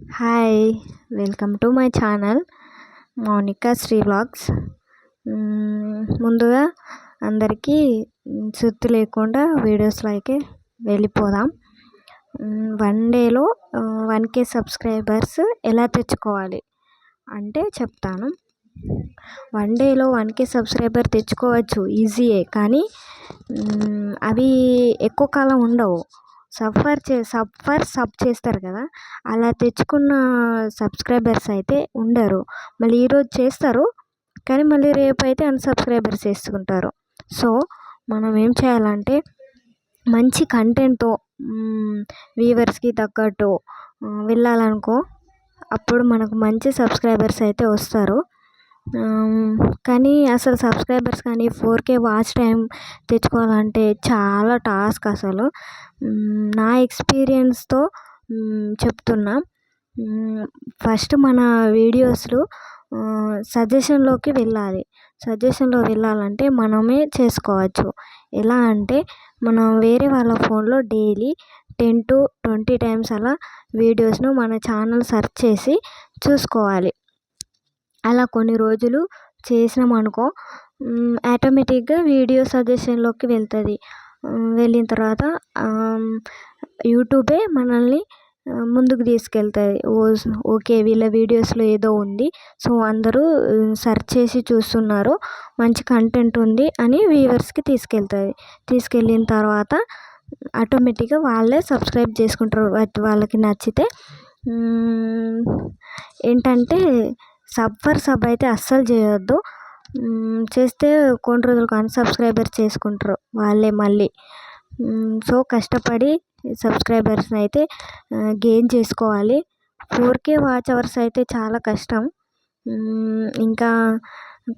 Hi, welcome to my channel Mounika Sri vlogs. ముందుగా అందరికీ సుత్తి లేకుండా వీడియోస్లోకి వెళ్ళిపోదాం. 1 డేలో 1K సబ్స్క్రైబర్స్ ఎలా తెచ్చుకోవాలి అంటే చెప్తాను. 1 డేలో 1K సబ్స్క్రైబర్ తెచ్చుకోవచ్చు, ఈజీయే. కానీ అవి ఎక్కువ కాలం ఉండవు. సబ్ చేస్తారు కదా, అలా తెచ్చుకున్న సబ్స్క్రైబర్స్ అయితే ఉండరు. మళ్ళీ ఈరోజు చేస్తారు కానీ మళ్ళీ రేపు అయితే అన్సబ్స్క్రైబర్స్ చేసుకుంటారు. సో మనం ఏం చేయాలంటే మంచి కంటెంట్తో వ్యూవర్స్కి తగ్గట్టు వెళ్ళాలనుకో, అప్పుడు మనకు మంచి సబ్స్క్రైబర్స్ అయితే వస్తారు. కానీ అసలు సబ్స్క్రైబర్స్ కానీ 4K వాచ్ టైం తెచ్చుకోవాలంటే చాలా టాస్క్. అసలు నా ఎక్స్పీరియన్స్తో చెప్తున్నా. ఫస్ట్ మన వీడియోస్లో సజెషన్లోకి వెళ్ళాలంటే మనమే చేసుకోవచ్చు. ఎలా అంటే మనం వేరే వాళ్ళ ఫోన్లో డైలీ 10 to 20 టైమ్స్ అలా వీడియోస్ను మన ఛానల్ సెర్చ్ చేసి చూసుకోవాలి. అలా కొన్ని రోజులు చేసినాం అనుకో, ఆటోమేటిక్గా వీడియో సజెషన్లోకి వెళ్తుంది. వెళ్ళిన తర్వాత యూట్యూబే మనల్ని ముందుకు తీసుకెళ్తుంది. ఓకే, వీళ్ళ వీడియోస్లో ఏదో ఉంది, సో అందరూ సెర్చ్ చేసి చూస్తున్నారు, మంచి కంటెంట్ ఉంది అని వ్యూవర్స్కి తీసుకెళ్ళిన తర్వాత ఆటోమేటిక్గా వాళ్ళే సబ్స్క్రైబ్ చేసుకుంటారు. వాళ్ళకి నచ్చితే ఏంటంటే సబ్ అయితే అస్సలు చేయొద్దు. చేస్తే కొన్ని రోజులకు అన్సబ్స్క్రైబర్ చేసుకుంటారు వాళ్ళే మళ్ళీ. సో కష్టపడి సబ్స్క్రైబర్స్ని అయితే గెయిన్ చేసుకోవాలి. 4K వాచ్ అవర్స్ అయితే చాలా కష్టం. ఇంకా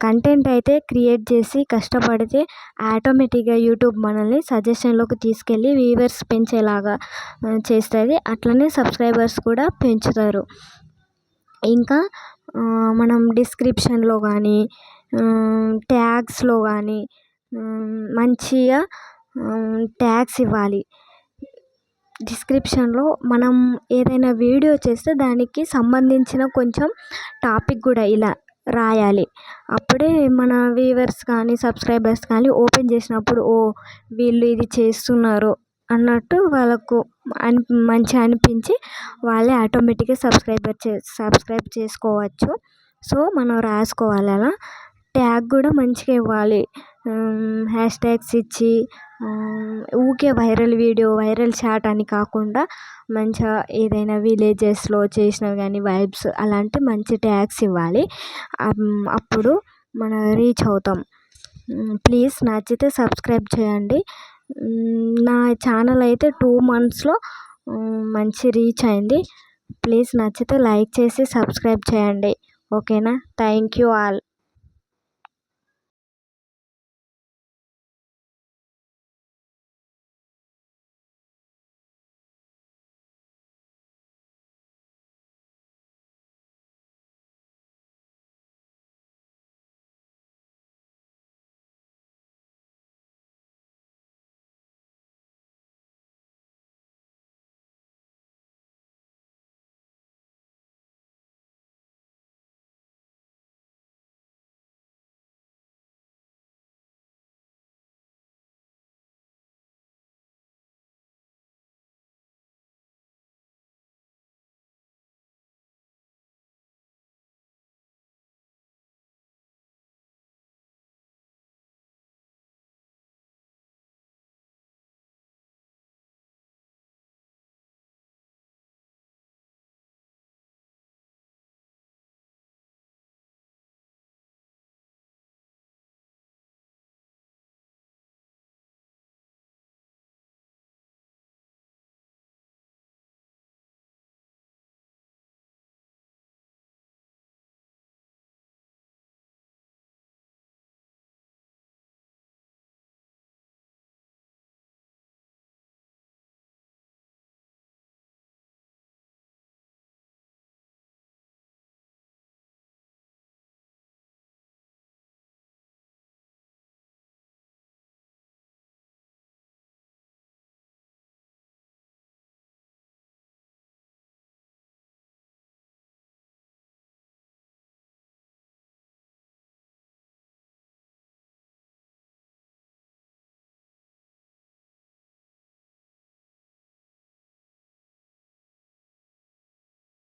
కంటెంట్ అయితే క్రియేట్ చేసి కష్టపడితే ఆటోమేటిక్గా యూట్యూబ్ మనల్ని సజెషన్లోకి తీసుకెళ్ళి వ్యూవర్స్ పెంచేలాగా చేస్తుంది. అట్లనే సబ్స్క్రైబర్స్ కూడా పెంచుతారు. ఇంకా మనం డిస్క్రిప్షన్లో కానీ ట్యాగ్స్లో కానీ మంచిగా ట్యాగ్స్ ఇవ్వాలి. డిస్క్రిప్షన్లో మనం ఏదైనా వీడియో చేస్తే దానికి సంబంధించిన కొంచెం టాపిక్ కూడా ఇలా రాయాలి. అప్పుడే మన వ్యూవర్స్ కానీ సబ్స్క్రైబర్స్ కానీ ఓపెన్ చేసినప్పుడు వీళ్ళు ఇది చేస్తున్నారు అన్నట్టు వాళ్ళకు మంచిగా అనిపించి వాళ్ళే ఆటోమేటిక్గా సబ్స్క్రైబ్ చేసుకోవచ్చు. సో మనం రాసుకోవాలి. అలా ట్యాగ్ కూడా మంచిగా ఇవ్వాలి. హ్యాష్ ట్యాగ్స్ ఇచ్చి ఊకే వైరల్ షాట్ అని కాకుండా మంచిగా ఏదైనా విలేజెస్లో చేసినవి కానీ వైబ్స్ అలాంటి మంచి ట్యాగ్స్ ఇవ్వాలి. అప్పుడు మనం రీచ్ అవుతాం. ప్లీజ్ నచ్చితే సబ్స్క్రైబ్ చేయండి. నా ఛానల్ అయితే 2 monthsలో మంచి రీచ్ అయింది. ప్లీజ్ నచ్చితే లైక్ చేసి సబ్స్క్రైబ్ చేయండి. ఓకేనా? Thank you all.